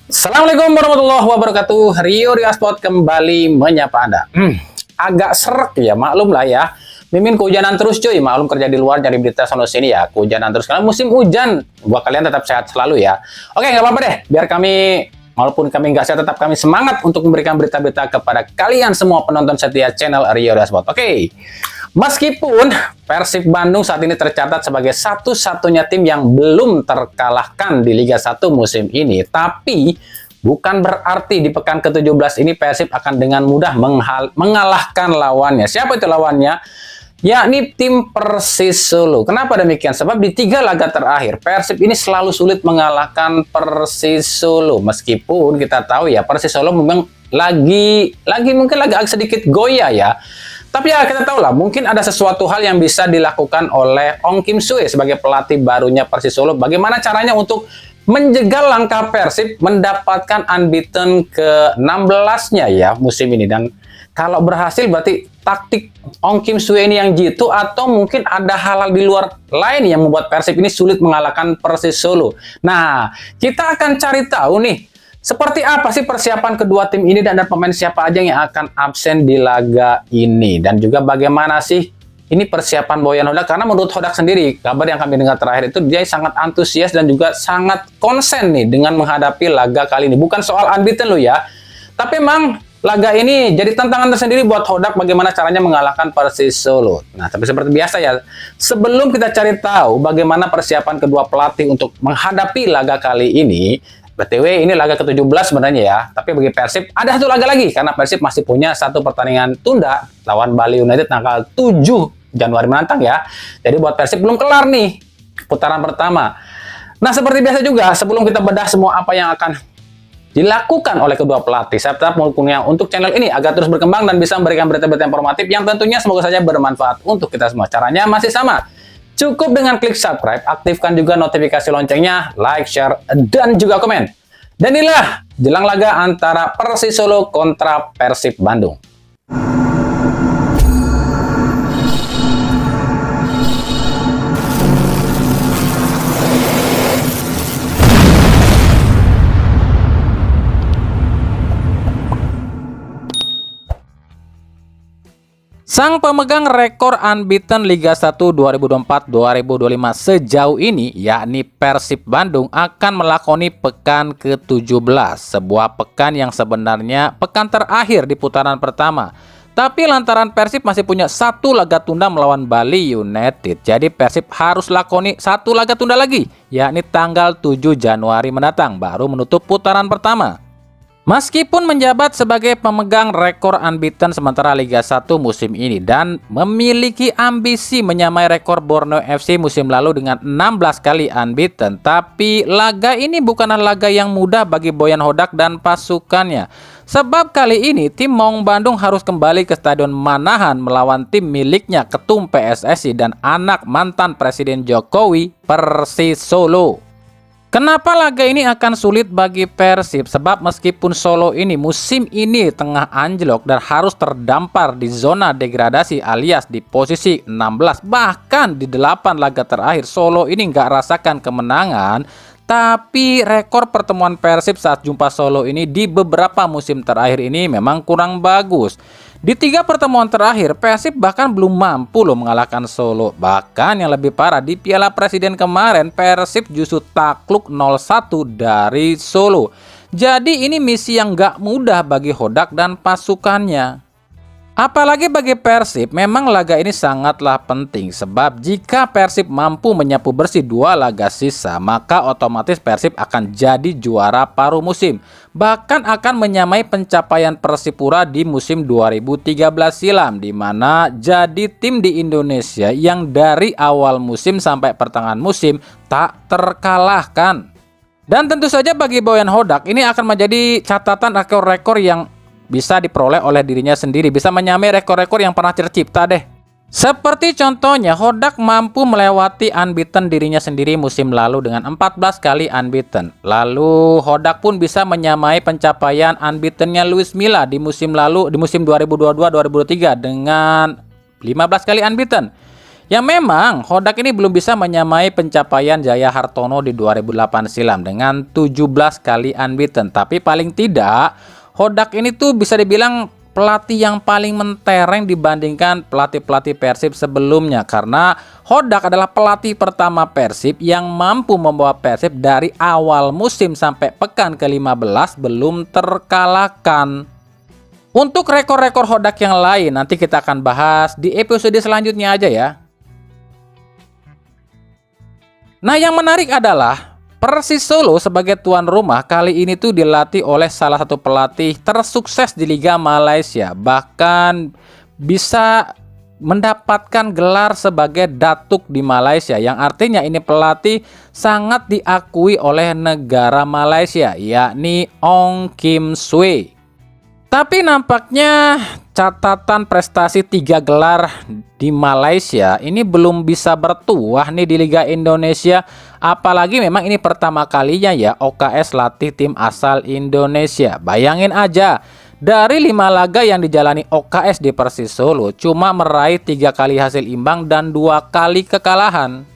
Assalamualaikum warahmatullahi wabarakatuh. Rio Sport kembali menyapa Anda. Agak serak ya, maklum lah ya. Mimin kehujanan terus cuy, maklum kerja di luar cari berita sono sini ya. Kehujanan terus karena musim hujan. Buat kalian tetap sehat selalu ya. Oke, nggak apa-apa deh. Biar kami, walaupun kami nggak sehat, tetap kami semangat untuk memberikan berita-berita kepada kalian semua penonton setia channel Rio Sport. Oke. Meskipun Persib Bandung saat ini tercatat sebagai satu-satunya tim yang belum terkalahkan di Liga 1 musim ini, tapi bukan berarti di pekan ke-17 ini Persib akan dengan mudah mengalahkan lawannya. Siapa itu lawannya? Yakni tim Persis Solo. Kenapa demikian? Sebab di 3 laga terakhir Persib ini selalu sulit mengalahkan Persis Solo. Meskipun kita tahu ya Persis Solo memang lagi mungkin agak sedikit goyah ya. Tapi ya kita tahu lah, mungkin ada sesuatu hal yang bisa dilakukan oleh Ong Kim Sue sebagai pelatih barunya Persis Solo. Bagaimana caranya untuk menjegal langkah Persib mendapatkan unbeaten ke-16-nya ya musim ini. Dan kalau berhasil berarti taktik Ong Kim Sue ini yang jitu, atau mungkin ada hal-hal di luar lain yang membuat Persib ini sulit mengalahkan Persis Solo. Nah, kita akan cari tahu nih, seperti apa sih persiapan kedua tim ini dan pemain siapa aja yang akan absen di laga ini. Dan juga bagaimana sih ini persiapan Boyan Hodak. Karena menurut Hodak sendiri, kabar yang kami dengar terakhir itu dia sangat antusias dan juga sangat konsen nih dengan menghadapi laga kali ini. Bukan soal unbeaten loh ya. Tapi memang laga ini jadi tantangan tersendiri buat Hodak bagaimana caranya mengalahkan Persis Solo. Nah, tapi seperti biasa ya, sebelum kita cari tahu bagaimana persiapan kedua pelatih untuk menghadapi laga kali ini, BTW ini laga ke-17 sebenarnya ya, tapi bagi Persib ada satu laga lagi karena Persib masih punya satu pertandingan tunda lawan Bali United tanggal 7 Januari mendatang ya. Jadi buat Persib belum kelar nih putaran pertama. Nah, seperti biasa juga sebelum kita bedah semua apa yang akan dilakukan oleh kedua pelatih, saya tetap mendukungnya untuk channel ini agar terus berkembang dan bisa memberikan berita-berita informatif yang tentunya semoga saja bermanfaat untuk kita semua. Caranya masih sama. Cukup dengan klik subscribe, aktifkan juga notifikasi loncengnya, like, share, dan juga komen. Dan inilah jelang laga antara Persis Solo kontra Persib Bandung. Sang pemegang rekor unbeaten Liga 1 2024-2025 sejauh ini, yakni Persib Bandung, akan melakoni pekan ke-17. Sebuah pekan yang sebenarnya pekan terakhir di putaran pertama. Tapi lantaran Persib masih punya satu laga tunda melawan Bali United, jadi Persib harus lakoni satu laga tunda lagi, yakni tanggal 7 Januari mendatang, baru menutup putaran pertama. Meskipun menjabat sebagai pemegang rekor unbeaten sementara Liga 1 musim ini dan memiliki ambisi menyamai rekor Borneo FC musim lalu dengan 16 kali unbeaten, tapi laga ini bukanlah laga yang mudah bagi Boyan Hodak dan pasukannya. Sebab kali ini tim Maung Bandung harus kembali ke Stadion Manahan melawan tim miliknya Ketum PSSI dan anak mantan Presiden Jokowi, Persis Solo. Kenapa laga ini akan sulit bagi Persib? Sebab meskipun Solo ini musim ini tengah anjlok dan harus terdampar di zona degradasi alias di posisi 16, bahkan di 8 laga terakhir Solo ini nggak rasakan kemenangan, tapi rekor pertemuan Persib saat jumpa Solo ini di beberapa musim terakhir ini memang kurang bagus. Di 3 pertemuan terakhir, Persib bahkan belum mampu mengalahkan Solo. Bahkan yang lebih parah, di Piala Presiden kemarin, Persib justru takluk 0-1 dari Solo. Jadi ini misi yang gak mudah bagi Hodak dan pasukannya. Apalagi bagi Persib, memang laga ini sangatlah penting. Sebab jika Persib mampu menyapu bersih 2 laga sisa, maka otomatis Persib akan jadi juara paruh musim. Bahkan akan menyamai pencapaian Persipura di musim 2013 silam, di mana jadi tim di Indonesia yang dari awal musim sampai pertengahan musim tak terkalahkan. Dan tentu saja bagi Boyan Hodak ini akan menjadi catatan rekor-rekor yang bisa diperoleh oleh dirinya sendiri, bisa menyamai rekor-rekor yang pernah tercipta deh. Seperti contohnya Hodak mampu melewati unbeaten dirinya sendiri musim lalu dengan 14 kali unbeaten. Lalu Hodak pun bisa menyamai pencapaian unbeatennya Luis Milla di musim lalu, di musim 2022-2023 dengan 15 kali unbeaten. Yang memang Hodak ini belum bisa menyamai pencapaian Jaya Hartono di 2008 silam dengan 17 kali unbeaten. Tapi paling tidak Hodak ini tuh bisa dibilang pelatih yang paling mentereng dibandingkan pelatih-pelatih Persib sebelumnya, karena Hodak adalah pelatih pertama Persib yang mampu membawa Persib dari awal musim sampai pekan ke-15 belum terkalahkan. Untuk rekor-rekor Hodak yang lain nanti kita akan bahas di episode selanjutnya aja ya. Nah, yang menarik adalah Persis Solo sebagai tuan rumah kali ini tuh dilatih oleh salah satu pelatih tersukses di Liga Malaysia. Bahkan bisa mendapatkan gelar sebagai Datuk di Malaysia, yang artinya ini pelatih sangat diakui oleh negara Malaysia, yakni Ong Kim Swee. Tapi nampaknya catatan prestasi 3 gelar di Malaysia ini belum bisa bertuah nih di Liga Indonesia. Apalagi memang ini pertama kalinya ya OKS latih tim asal Indonesia. Bayangin aja, dari 5 laga yang dijalani OKS di Persis Solo cuma meraih 3 kali hasil imbang dan 2 kali kekalahan.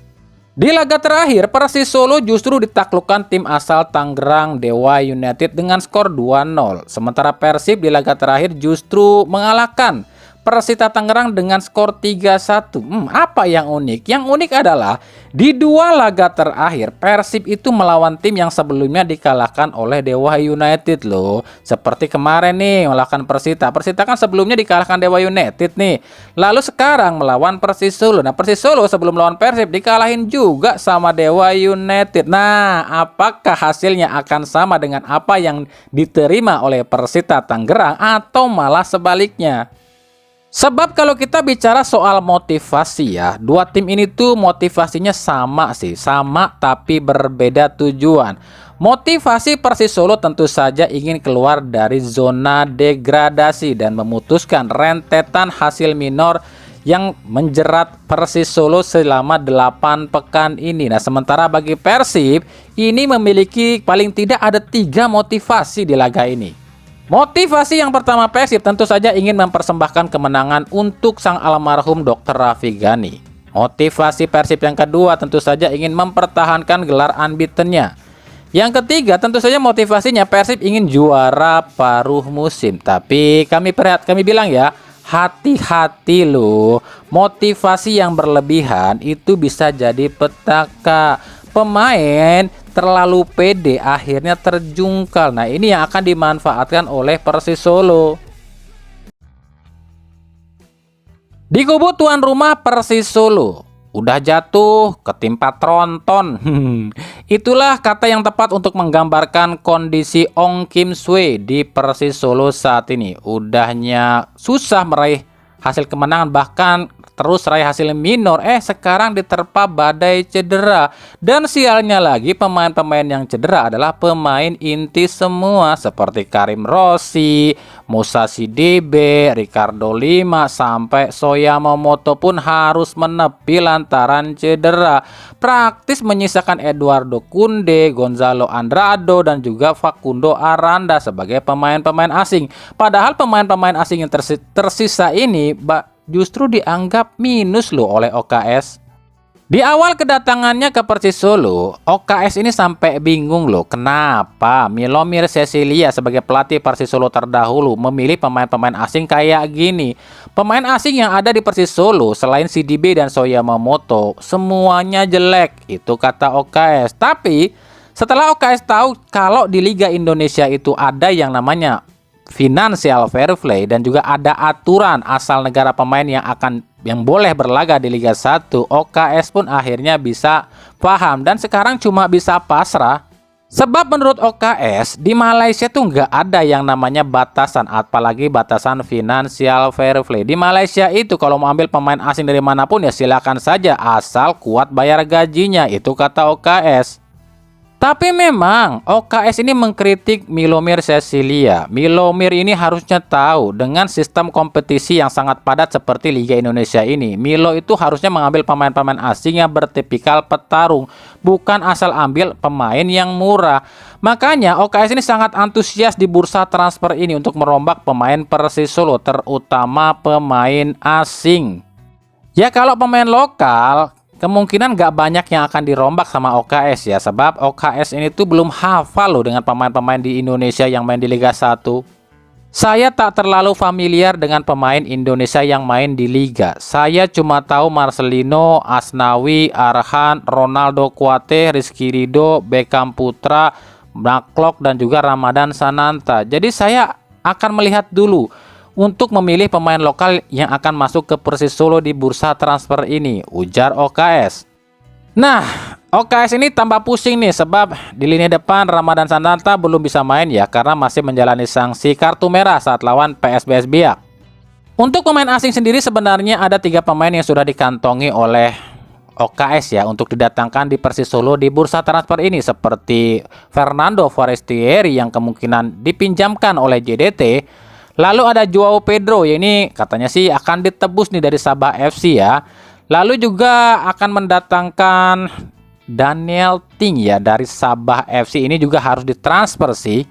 Di laga terakhir, Persis Solo justru ditaklukkan tim asal Tangerang Dewa United dengan skor 2-0. Sementara Persib di laga terakhir justru mengalahkan Persita Tangerang dengan skor 3-1. Apa yang unik? Yang unik adalah di 2 laga terakhir Persib itu melawan tim yang sebelumnya dikalahkan oleh Dewa United loh. Seperti kemarin nih melawan Persita. Persita kan sebelumnya dikalahkan Dewa United nih. Lalu sekarang melawan Persis Solo. Nah, Persis Solo sebelum melawan Persib dikalahin juga sama Dewa United. Nah, apakah hasilnya akan sama dengan apa yang diterima oleh Persita Tangerang atau malah sebaliknya? Sebab kalau kita bicara soal motivasi ya, 2 tim ini tuh motivasinya sama sih, sama tapi berbeda tujuan. Motivasi Persis Solo tentu saja ingin keluar dari zona degradasi dan memutuskan rentetan hasil minor yang menjerat Persis Solo selama 8 pekan ini. Nah, sementara bagi Persib ini memiliki paling tidak ada 3 motivasi di laga ini. Motivasi yang pertama Persib tentu saja ingin mempersembahkan kemenangan untuk sang almarhum Dr. Raffi Ghani. Motivasi Persib yang kedua tentu saja ingin mempertahankan gelar unbeaten-nya. Yang ketiga tentu saja motivasinya Persib ingin juara paruh musim. Tapi kami bilang ya, hati-hati loh. Motivasi yang berlebihan itu bisa jadi petaka. Pemain terlalu pede akhirnya terjungkal. Nah, ini yang akan dimanfaatkan oleh Persis Solo. Di kubu tuan rumah Persis Solo, udah jatuh ketimpa tronton. Itulah kata yang tepat untuk menggambarkan kondisi Ong Kim Swee di Persis Solo saat ini. Udahnya susah meraih hasil kemenangan, bahkan terus raih hasil minor, sekarang diterpa badai cedera. Dan sialnya lagi, pemain-pemain yang cedera adalah pemain inti semua, seperti Karim Rossi, Musashi DB, Ricardo Lima, sampai Soya Momoto pun harus menepi lantaran cedera. Praktis menyisakan Eduardo Kunde, Gonzalo Andrado, dan juga Facundo Aranda sebagai pemain-pemain asing. Padahal pemain-pemain asing yang tersisa ini justru dianggap minus loh oleh OKS. Di awal kedatangannya ke Persis Solo, OKS ini sampai bingung loh kenapa Milomir Cecilia sebagai pelatih Persis Solo terdahulu memilih pemain-pemain asing kayak gini. Pemain asing yang ada di Persis Solo selain CDB dan Soya Momoto semuanya jelek, itu kata OKS. Tapi setelah OKS tahu kalau di Liga Indonesia itu ada yang namanya financial fair play dan juga ada aturan asal negara pemain yang boleh berlaga di Liga 1, OKS pun akhirnya bisa paham dan sekarang cuma bisa pasrah. Sebab menurut OKS di Malaysia tuh nggak ada yang namanya batasan, apalagi batasan financial fair play. Di Malaysia itu kalau mau ambil pemain asing dari manapun ya silakan saja asal kuat bayar gajinya, itu kata OKS. Tapi memang OKS ini mengkritik Milomir Cecilia. Milomir ini harusnya tahu dengan sistem kompetisi yang sangat padat seperti Liga Indonesia ini, Milo itu harusnya mengambil pemain-pemain asing yang bertipikal petarung, bukan asal ambil pemain yang murah. Makanya OKS ini sangat antusias di bursa transfer ini untuk merombak pemain Persis Solo, terutama pemain asing. Ya kalau pemain lokal kemungkinan nggak banyak yang akan dirombak sama OKS ya, sebab OKS ini tuh belum hafal loh dengan pemain-pemain di Indonesia yang main di Liga 1. Saya tak terlalu familiar dengan pemain Indonesia yang main di Liga. Saya cuma tahu Marcelino, Asnawi, Arhan, Ronaldo Kuate, Rizky Ridho, Beckham Putra, Blacklock, dan juga Ramadan Sananta. Jadi saya akan melihat dulu untuk memilih pemain lokal yang akan masuk ke Persis Solo di bursa transfer ini, ujar OKS. Nah, OKS ini tambah pusing nih sebab di lini depan Ramadan Sananta belum bisa main ya karena masih menjalani sanksi kartu merah saat lawan PSBS Biak. Untuk pemain asing sendiri sebenarnya ada 3 pemain yang sudah dikantongi oleh OKS ya untuk didatangkan di Persis Solo di bursa transfer ini, seperti Fernando Forestieri yang kemungkinan dipinjamkan oleh JDT. Lalu ada Joao Pedro, ya ini katanya sih akan ditebus nih dari Sabah FC ya. Lalu juga akan mendatangkan Daniel Ting ya dari Sabah FC, ini juga harus ditransfer sih.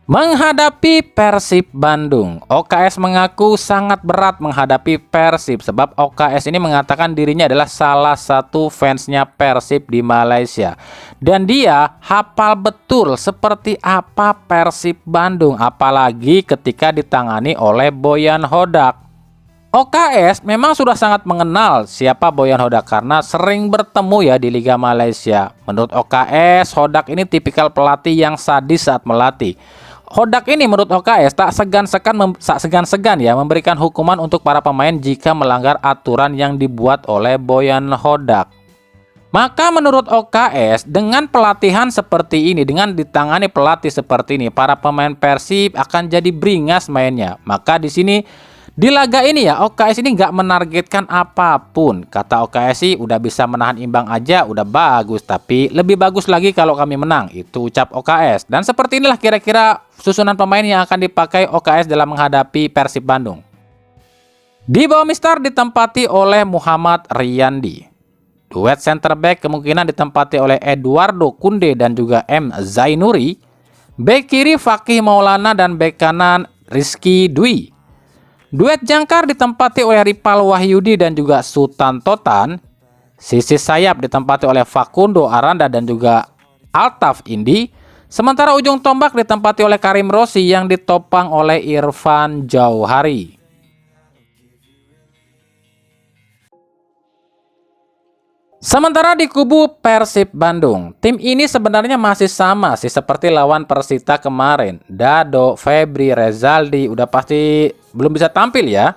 Menghadapi Persib Bandung, OKS mengaku sangat berat menghadapi Persib sebab OKS ini mengatakan dirinya adalah salah satu fansnya Persib di Malaysia. Dan dia hafal betul seperti apa Persib Bandung, apalagi ketika ditangani oleh Boyan Hodak. OKS memang sudah sangat mengenal siapa Boyan Hodak karena sering bertemu ya di Liga Malaysia. Menurut OKS, Hodak ini tipikal pelatih yang sadis saat melatih. Hodak ini menurut OKS tak segan-segan ya memberikan hukuman untuk para pemain jika melanggar aturan yang dibuat oleh Boyan Hodak. Maka menurut OKS, dengan pelatihan seperti ini, dengan ditangani pelatih seperti ini, para pemain Persib akan jadi beringas mainnya. Maka di sini di laga ini ya OKS ini nggak menargetkan apapun. Kata OKS sih udah bisa menahan imbang aja udah bagus, tapi lebih bagus lagi kalau kami menang. Itu ucap OKS. Dan seperti inilah kira-kira susunan pemain yang akan dipakai OKS dalam menghadapi Persib Bandung. Di bawah Mister ditempati oleh Muhammad Riyandi. Duet center back kemungkinan ditempati oleh Eduardo Kunde dan juga M. Zainuri. Bek kiri Fakih Maulana dan bek kanan Rizky Dwi. Duet jangkar ditempati oleh Ripal Wahyudi dan juga Sultan Totan. Sisi sayap ditempati oleh Facundo Aranda dan juga Altaf Indi. Sementara ujung tombak ditempati oleh Karim Rossi yang ditopang oleh Irfan Jauhari. Sementara di kubu Persib Bandung, tim ini sebenarnya masih sama sih seperti lawan Persita kemarin. Dado, Febri, Rezaldi udah pasti belum bisa tampil ya.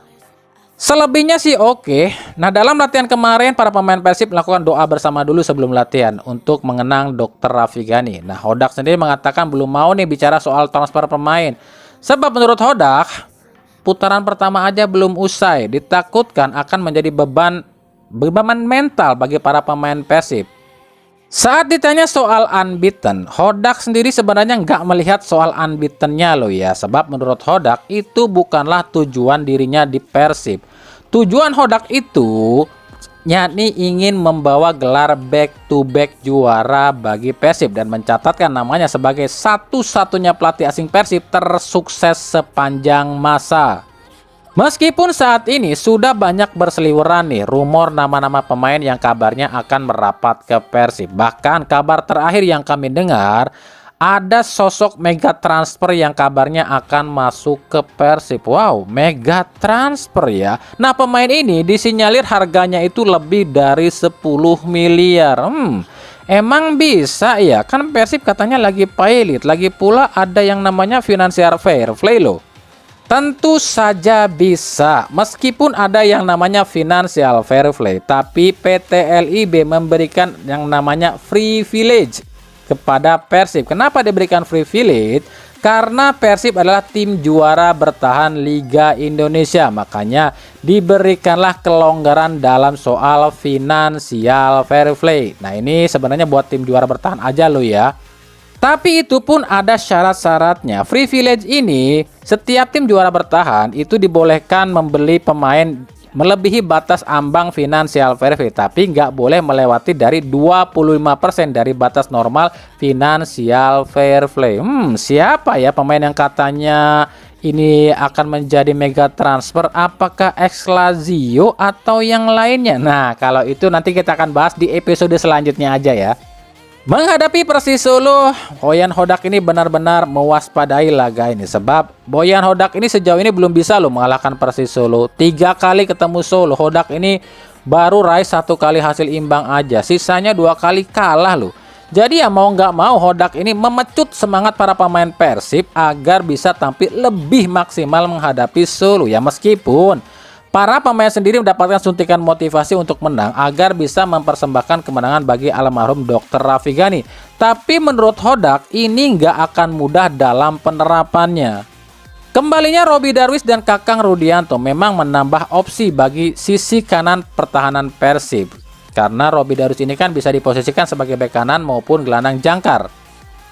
Selebihnya sih oke. Nah, dalam latihan kemarin para pemain Persib melakukan doa bersama dulu sebelum latihan untuk mengenang Dr. Raffi Ghani. Nah, Hodak sendiri mengatakan belum mau nih bicara soal transfer pemain. Sebab menurut Hodak, putaran pertama aja belum usai, ditakutkan akan menjadi beban mental bagi para pemain Persib. Saat ditanya soal unbeaten, Hodak sendiri sebenarnya nggak melihat soal unbeatennya loh ya. Sebab menurut Hodak itu bukanlah tujuan dirinya di Persib. Tujuan Hodak itu yakni ingin membawa gelar back to back juara bagi Persib dan mencatatkan namanya sebagai satu-satunya pelatih asing Persib tersukses sepanjang masa. Meskipun saat ini sudah banyak berseliweran nih rumor nama-nama pemain yang kabarnya akan merapat ke Persib. Bahkan kabar terakhir yang kami dengar ada sosok mega transfer yang kabarnya akan masuk ke Persib. Wow, mega transfer ya. Nah, pemain ini disinyalir harganya itu lebih dari 10 miliar. Emang bisa ya? Kan Persib katanya lagi pilot, lagi pula ada yang namanya financial fair play loh. Tentu saja bisa, meskipun ada yang namanya financial fair play, tapi PT LIB memberikan yang namanya privilege kepada Persib. Kenapa diberikan privilege? Karena Persib adalah tim juara bertahan Liga Indonesia, makanya diberikanlah kelonggaran dalam soal financial fair play. Nah, ini sebenarnya buat tim juara bertahan aja loh ya. Tapi itu pun ada syarat-syaratnya. Privilege ini, setiap tim juara bertahan itu dibolehkan membeli pemain melebihi batas ambang financial fair play, tapi nggak boleh melewati dari 25% dari batas normal financial fair play. Siapa ya pemain yang katanya ini akan menjadi mega transfer? Apakah ex Lazio atau yang lainnya? Nah, kalau itu nanti kita akan bahas di episode selanjutnya aja ya. Menghadapi Persis Solo, Boyan Hodak ini benar-benar mewaspadai laga ini. Sebab Boyan Hodak ini sejauh ini belum bisa loh mengalahkan Persis Solo. 3 kali ketemu Solo, Hodak ini baru raih 1 kali hasil imbang aja. Sisanya 2 kali kalah loh. Jadi ya mau nggak mau Hodak ini memecut semangat para pemain Persib agar bisa tampil lebih maksimal menghadapi Solo ya, meskipun para pemain sendiri mendapatkan suntikan motivasi untuk menang agar bisa mempersembahkan kemenangan bagi almarhum Dr. Raffi Ghani. Tapi menurut Hodak ini nggak akan mudah dalam penerapannya. Kembalinya Robby Darwish dan Kakang Rudianto memang menambah opsi bagi sisi kanan pertahanan Persib. Karena Robby Darwish ini kan bisa diposisikan sebagai bek kanan maupun gelandang jangkar.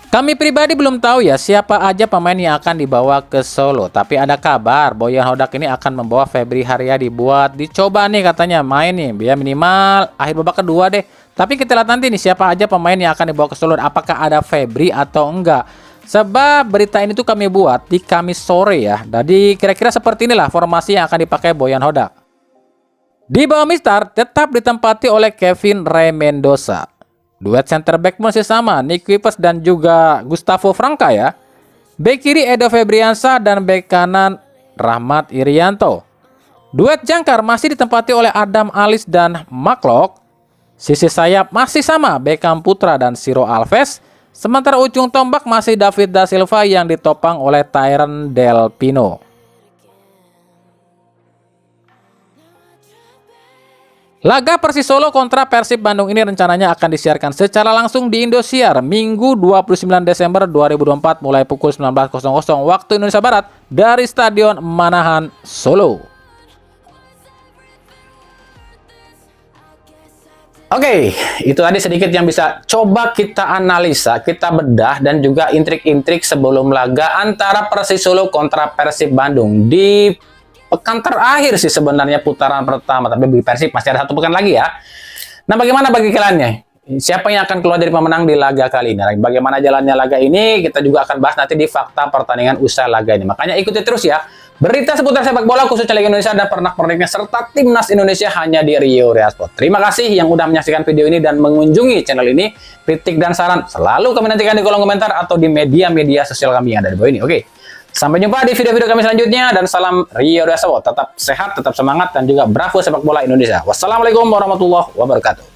Kami pribadi belum tahu ya siapa aja pemain yang akan dibawa ke Solo. Tapi ada kabar Boyan Hodak ini akan membawa Febri Haryadi buat dicoba nih katanya main nih. Biar minimal akhir babak kedua deh. Tapi kita lihat nanti nih siapa aja pemain yang akan dibawa ke Solo. Apakah ada Febri atau enggak. Sebab berita ini tuh kami buat di Kamis sore ya. Jadi kira-kira seperti inilah formasi yang akan dipakai Boyan Hodak. Di bawah Mistar tetap ditempati oleh Kevin Ray Mendoza. Duet center back masih sama, Nick Kuipers dan juga Gustavo Franca ya. Bek kiri Edo Febriansa dan bek kanan Rahmat Irianto. Duet jangkar masih ditempati oleh Adam Alis dan Maklok. Sisi sayap masih sama, Beckham Putra dan Ciro Alves. Sementara ujung tombak masih David da Silva yang ditopang oleh Tyron Del Pino. Laga Persis Solo kontra Persib Bandung ini rencananya akan disiarkan secara langsung di Indosiar Minggu 29 Desember 2024 mulai pukul 19.00 waktu Indonesia Barat dari Stadion Manahan, Solo. Oke, itu tadi sedikit yang bisa coba kita analisa, kita bedah, dan juga intrik-intrik sebelum laga antara Persis Solo kontra Persib Bandung di pekan terakhir sih sebenarnya putaran pertama, tapi bagi Persib masih ada 1 pekan lagi ya. Nah, bagaimana bagi kaliannya? Siapa yang akan keluar dari pemenang di laga kali ini? Bagaimana jalannya laga ini? Kita juga akan bahas nanti di fakta pertandingan usai laga ini. Makanya ikuti terus ya. Berita seputar sepak bola khususnya Liga Indonesia dan pernak-perniknya serta timnas Indonesia hanya di Rio Reasport. Terima kasih yang udah menyaksikan video ini dan mengunjungi channel ini. Kritik dan saran selalu kami nantikan di kolom komentar atau di media-media sosial kami yang ada di bawah ini. Oke. Sampai jumpa di video-video kami selanjutnya dan salam Rio Reasport. Tetap sehat, tetap semangat, dan juga bravo sepak bola Indonesia. Wassalamualaikum warahmatullahi wabarakatuh.